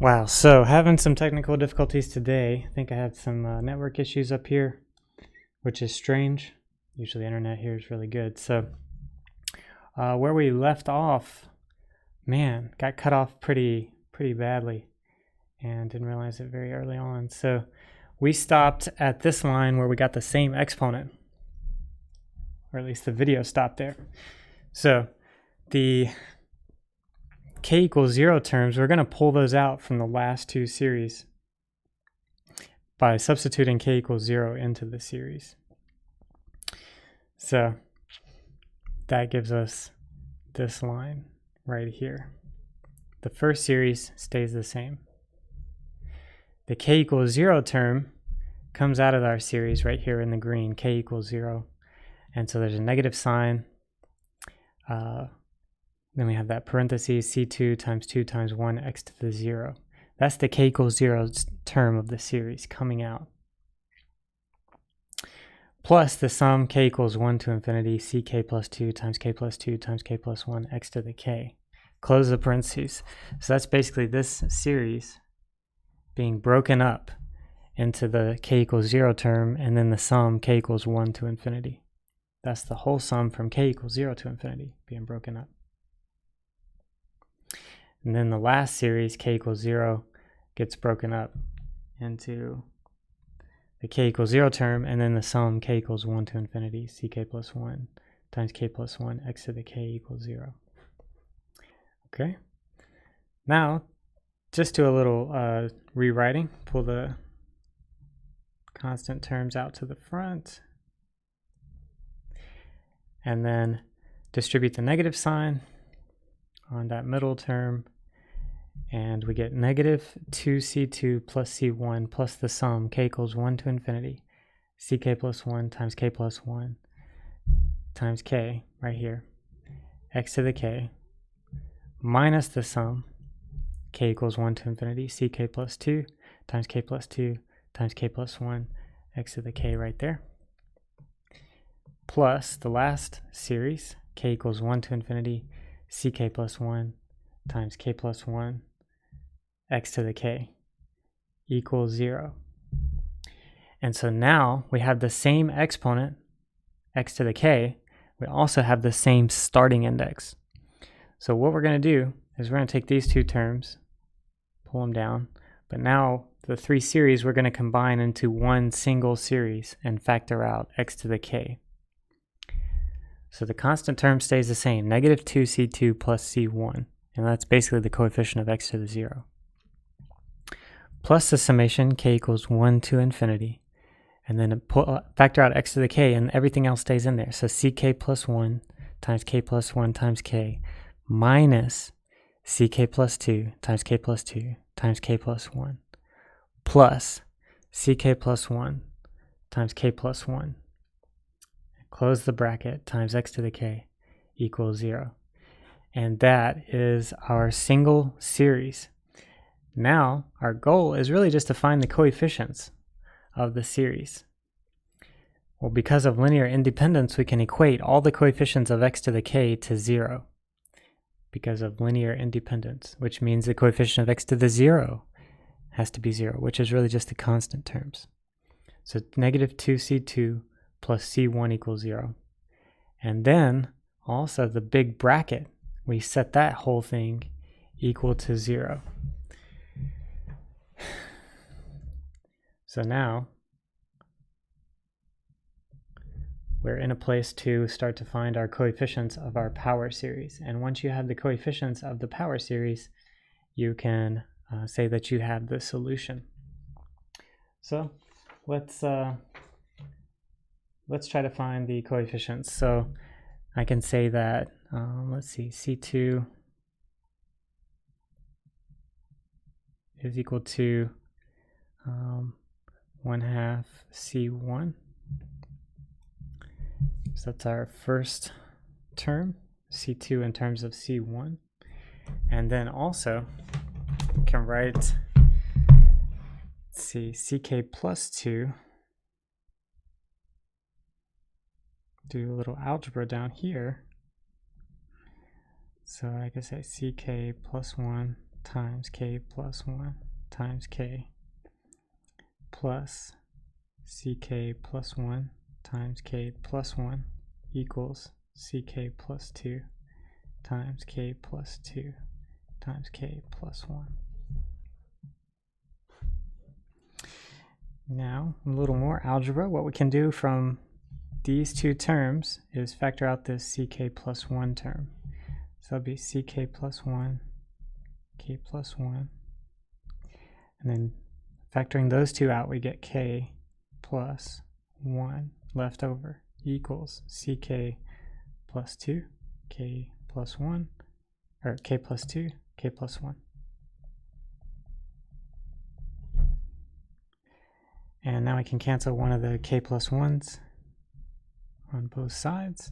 Wow, so having some technical difficulties today. I think I have some network issues up here, which is strange. Usually internet here is really good. So where we left off, man, got cut off pretty badly and didn't realize it very early on. So we stopped at this line where we got the same exponent, or at least the video stopped there. So the k equals 0 terms, we're going to pull those out from the last two series by substituting k equals 0 into the series. So that gives us this line right here. The first series stays the same. The k equals 0 term comes out of our series right here in the green, k equals 0. And so there's a negative sign. Then we have that parentheses, c2 times 2 times 1 x to the 0. That's the k equals 0 term of the series coming out. Plus the sum k equals 1 to infinity, ck plus 2 times k plus 2 times k plus 1 x to the k. Close the parentheses. So that's basically this series being broken up into the k equals 0 term and then the sum k equals 1 to infinity. That's the whole sum from k equals 0 to infinity being broken up. And then the last series, k equals 0, gets broken up into the k equals 0 term, and then the sum k equals 1 to infinity, ck plus 1 times k plus 1 x to the k equals 0. Okay. Now, just do a little rewriting. Pull the constant terms out to the front. And then distribute the negative sign on that middle term, and we get negative 2c2 plus c1 plus the sum k equals 1 to infinity, ck plus 1 times k plus 1 times k right here, x to the k, minus the sum k equals 1 to infinity, ck plus 2 times k plus 2 times k plus 1 x to the k right there, plus the last series, k equals 1 to infinity, ck plus 1 times k plus 1 x to the k equals 0. And so now we have the same exponent, x to the k. We also have the same starting index. So what we're going to do is we're going to take these two terms, pull them down, but now the three series we're going to combine into one single series and factor out x to the k. So the constant term stays the same, negative 2c2 plus c1, and that's basically the coefficient of x to the 0. Plus the summation k equals 1 to infinity, and then factor out x to the k, and everything else stays in there. So ck plus 1 times k plus 1 times k minus ck plus 2 times k plus 2 times k plus 1 plus ck plus 1 times k plus 1. Close the bracket, times x to the k equals 0. And that is our single series. Now, our goal is really just to find the coefficients of the series. Well, because of linear independence, we can equate all the coefficients of x to the k to 0 because of linear independence, which means the coefficient of x to the 0 has to be 0, which is really just the constant terms. So negative 2c2 plus c1 equals 0. And then also the big bracket, we set that whole thing equal to 0. So now we're in a place to start to find our coefficients of our power series. And once you have the coefficients of the power series, you can say that you have the solution. So let's try to find the coefficients. So I can say that, let's see, C2 is equal to 1/2 C1. So that's our first term, C2 in terms of C1. And then also we can write, let's see, CK plus 2. Do a little algebra down here. So I can say CK plus 1 times k plus 1 times k plus ck plus 1 times k plus 1 equals ck plus 2 times k plus 2 times k plus 1. Now, a little more algebra. What we can do from these two terms is factor out this ck plus 1 term. So it'll be ck plus 1, k plus 1. And then factoring those two out, we get k plus 1 left over equals ck plus 2, k plus 1, or k plus 2, k plus 1. And now we can cancel one of the k plus 1s on both sides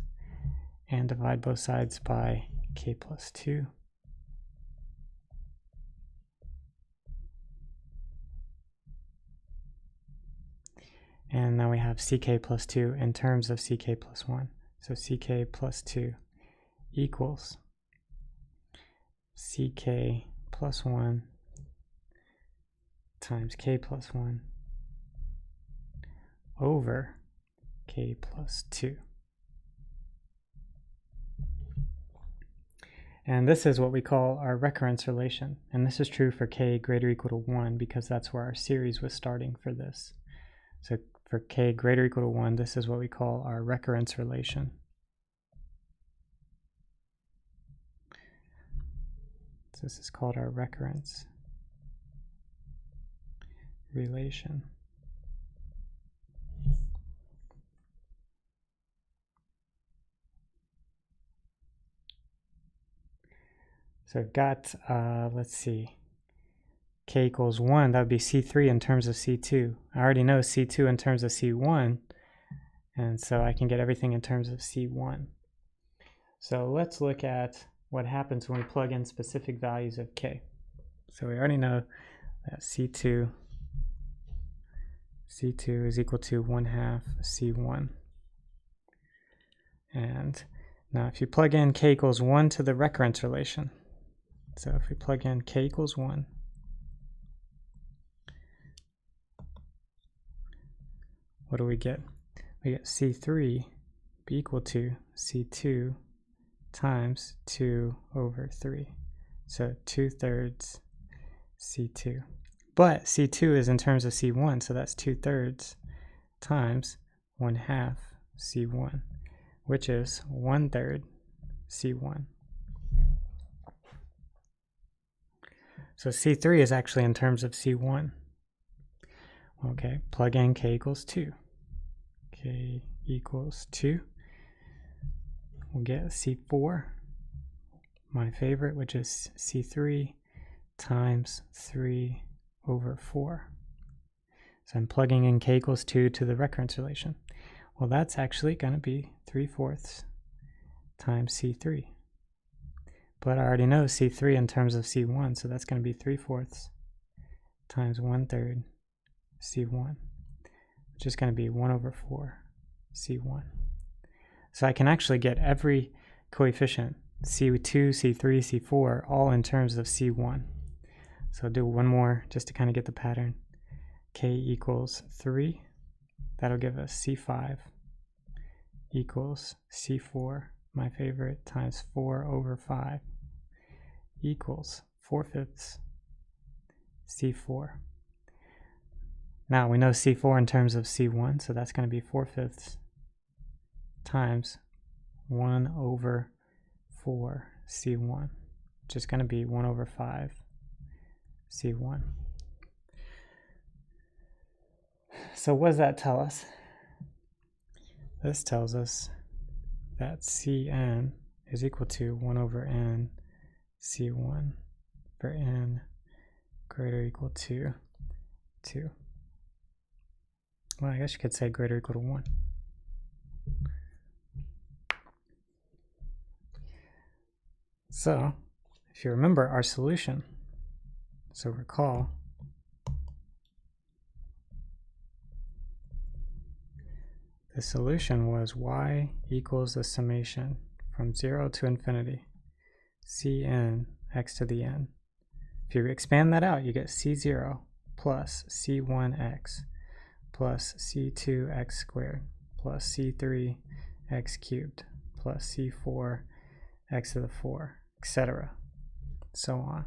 and divide both sides by k plus 2. And now we have ck plus 2 in terms of ck plus 1. So ck plus 2 equals ck plus 1 times k plus 1 over k plus 2. And this is what we call our recurrence relation. And this is true for k greater or equal to 1 because that's where our series was starting for this. So for k greater or equal to 1, this is what we call our recurrence relation. So this is called our recurrence relation. So I've got, let's see, k equals 1, that would be C3 in terms of C2. I already know C2 in terms of C1, and so I can get everything in terms of C1. So let's look at what happens when we plug in specific values of k. So we already know that C2 is equal to 1/2 C1. And now if you plug in k equals 1 to the recurrence relation, so if we plug in k equals 1, what do we get? We get C3 be equal to C2 times 2 over 3. So 2/3 C2. But C2 is in terms of C1, so that's 2/3 times 1/2 C1, which is 1/3 C1. So C3 is actually in terms of C1. Okay, plug in k equals 2. K equals 2. We'll get C4, my favorite, which is C3 times 3 over 4. So I'm plugging in k equals 2 to the recurrence relation. Well, that's actually going to be 3/4 times C3. But I already know C3 in terms of C1, so that's going to be 3/4 times 1/3 C1, which is going to be 1 over 4 C1. So I can actually get every coefficient, C2, C3, C4, all in terms of C1. So I'll do one more just to kind of get the pattern. K equals 3. That'll give us C5 equals C4, my favorite, times 4 over 5 equals 4/5 C4. Now we know C4 in terms of C1, so that's going to be 4/5 times 1 over 4 C1, which is going to be 1 over 5 C1. So what does that tell us? This tells us that Cn is equal to 1 over n C1 for n greater or equal to 2. Well, I guess you could say greater or equal to 1. So, if you remember our solution, so recall, the solution was y equals the summation from 0 to infinity, Cn x to the n If you expand that out, you get c0 plus c1x plus c2x squared plus c3x cubed plus c4 x to the 4, etc. So on.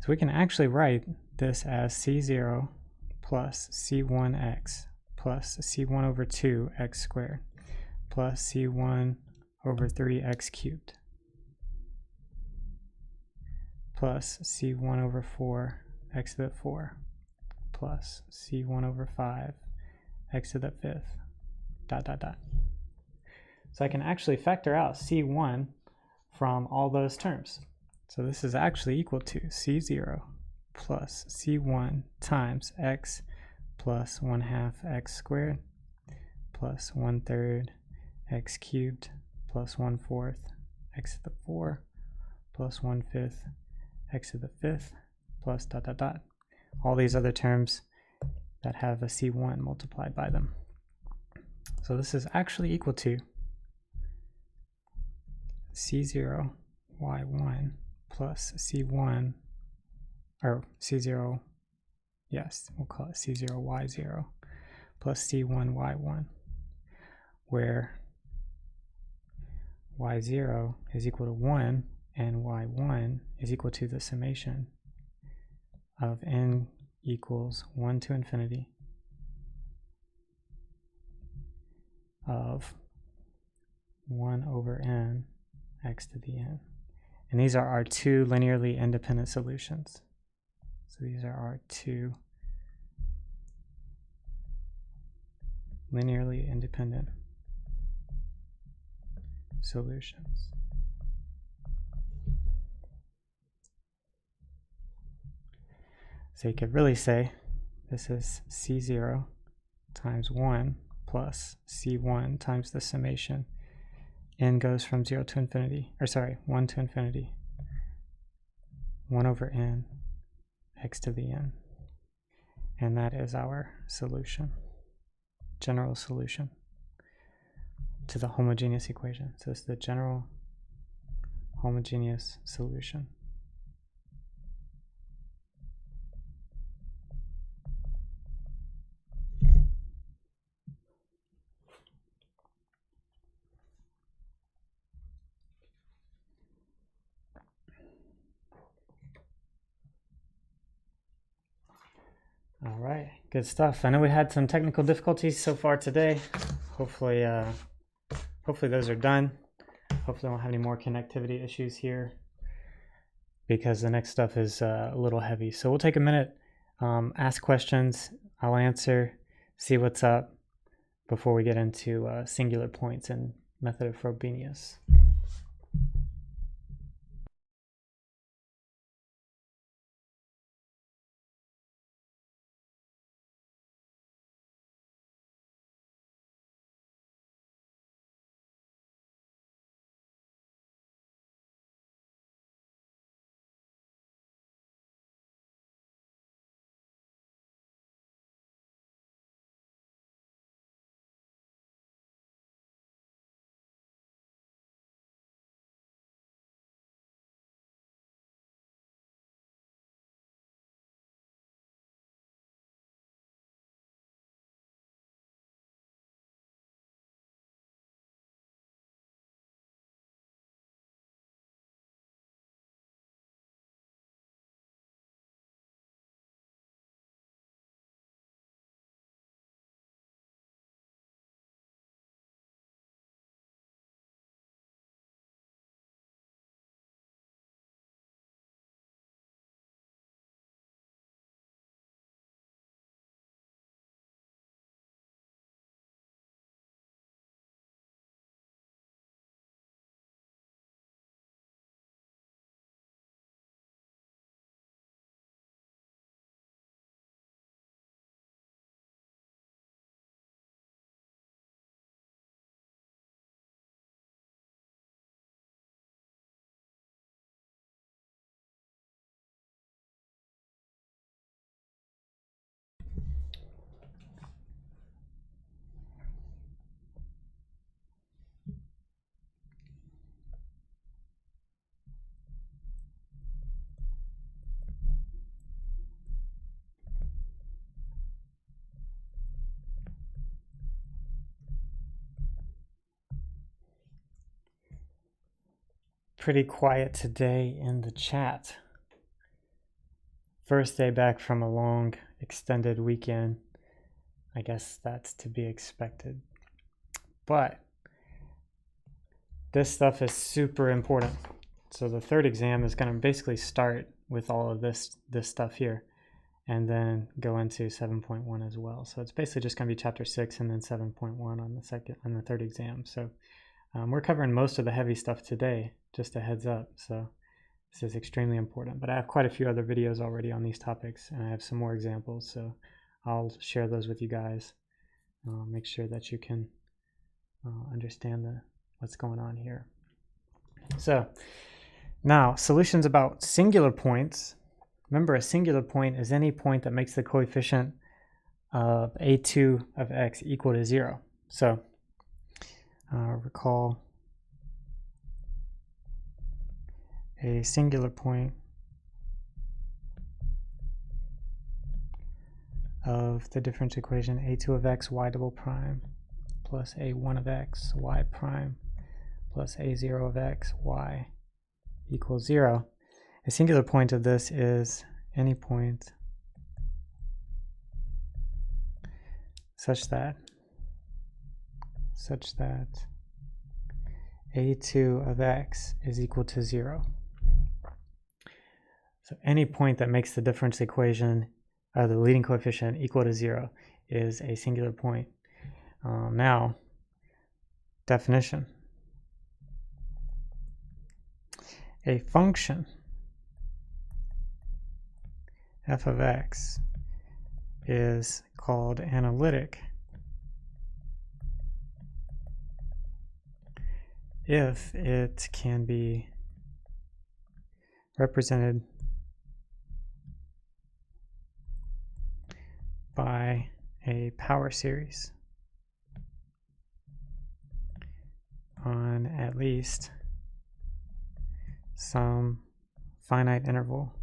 So we can actually write this as c0 plus c1x plus c1 over 2 x squared plus c1 over 3x cubed plus c1 over 4 x to the 4 plus c1 over 5 x to the 5th dot dot dot. So I can actually factor out c1 from all those terms. So this is actually equal to c0 plus c1 times x plus 1/2 x squared plus 1/3 x cubed plus 1/4 x to the 4 plus 1/5 x to the 5th plus dot dot dot. All these other terms that have a c1 multiplied by them. So this is actually equal to c0 y1 plus c1, or c0, yes, we'll call it c0 y0 plus c1 y1, where y0 is equal to 1 and y1 is equal to the summation of n equals 1 to infinity of 1 over n x to the n. And these are our two linearly independent solutions. So these are our two linearly independent solutions. So you could really say this is c0 times 1 plus c1 times the summation. N goes from 0 to infinity, or sorry, 1 to infinity. 1 over n, x to the n. And that is our solution, general solution to the homogeneous equation. So it's the general homogeneous solution. All right, good stuff. I know we had some technical difficulties so far today. Hopefully those are done. Hopefully I won't have any more connectivity issues here, because the next stuff is a little heavy. So we'll take a minute, ask questions, I'll answer, see what's up before we get into singular points and method of Frobenius. pretty quiet today in the chat. First day back from a long extended weekend. I guess that's to be expected. But this stuff is super important. So the third exam is going to basically start with all of this stuff here and then go into 7.1 as well. So it's basically just going to be chapter 6 and then 7.1 on the third exam. So we're covering most of the heavy stuff today, just a heads up. So this is extremely important, but I have quite a few other videos already on these topics, and I have some more examples, so I'll share those with you guys. Make sure that you can understand what's going on here. So now, solutions about singular points. Remember, a singular point is any point that makes the coefficient of a2 of x equal to 0. So recall a singular point of the differential equation a2 of x y double prime plus a1 of x y prime plus a0 of x y equals 0. A singular point of this is any point such that a2 of x is equal to 0. So any point that makes the differential equation, the leading coefficient, equal to 0 is a singular point. Now, definition. A function f of x is called analytic if it can be represented by a power series on at least some finite interval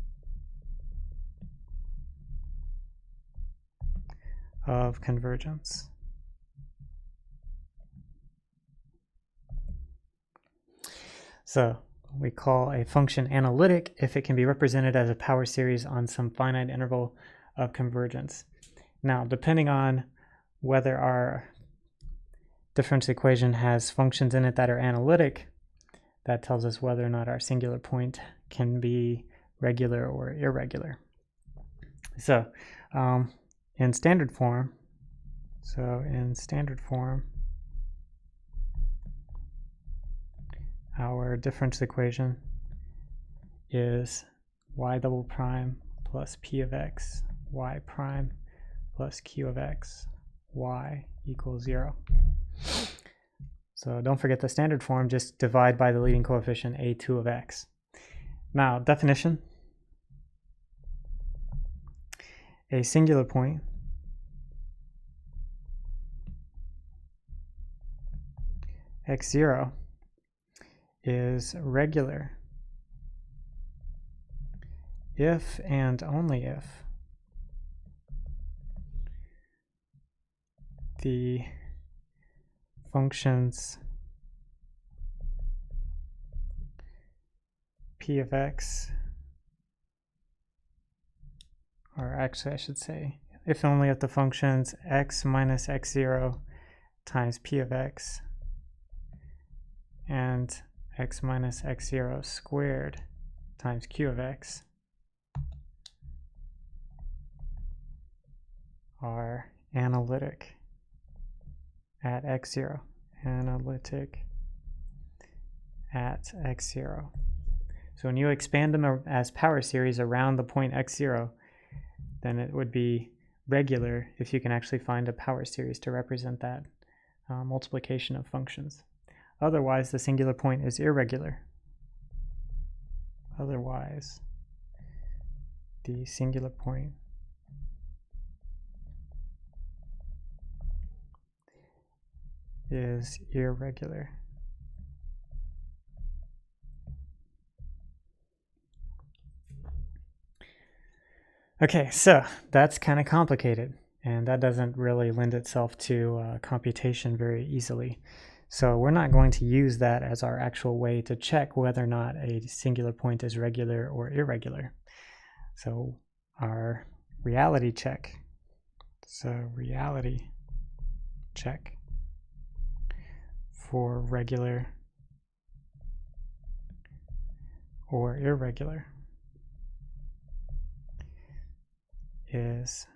of convergence. So we call a function analytic if it can be represented as a power series on some finite interval of convergence. Now, depending on whether our differential equation has functions in it that are analytic, that tells us whether or not our singular point can be regular or irregular. So in standard form, our differential equation is y double prime plus p of x y prime plus q of x y equals 0. So don't forget the standard form, just divide by the leading coefficient a2 of x. Now, definition. A singular point x0 is regular if and only if the functions p of x, or actually I should say, if only if the functions x minus x0 times p of x and x minus x0 squared times q of x are analytic at x0. Analytic at x0. So when you expand them as power series around the point x0, then it would be regular if you can actually find a power series to represent that multiplication of functions. Otherwise, the singular point is irregular. Otherwise, the singular point is irregular. Okay, so that's kind of complicated, and that doesn't really lend itself to computation very easily. So we're not going to use that as our actual way to check whether or not a singular point is regular or irregular. So our reality check, reality check for regular or irregular is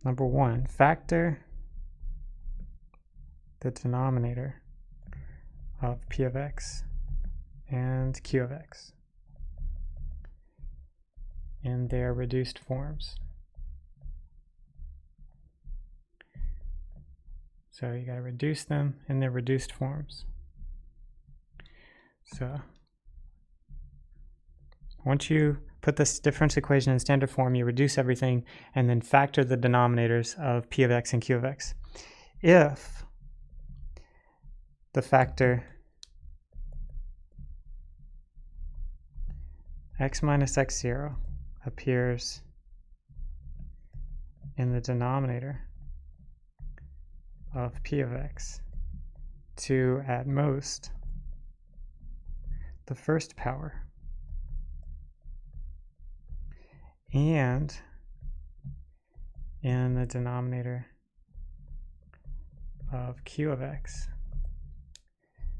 number one, factor the denominator of P of x and Q of x in their reduced forms. So you got to reduce them in their reduced forms. So once you put this differential equation in standard form, you reduce everything and then factor the denominators of P of x and Q of x. If the factor x minus x0 appears in the denominator of P of x to, at most, the first power, and in the denominator of Q of x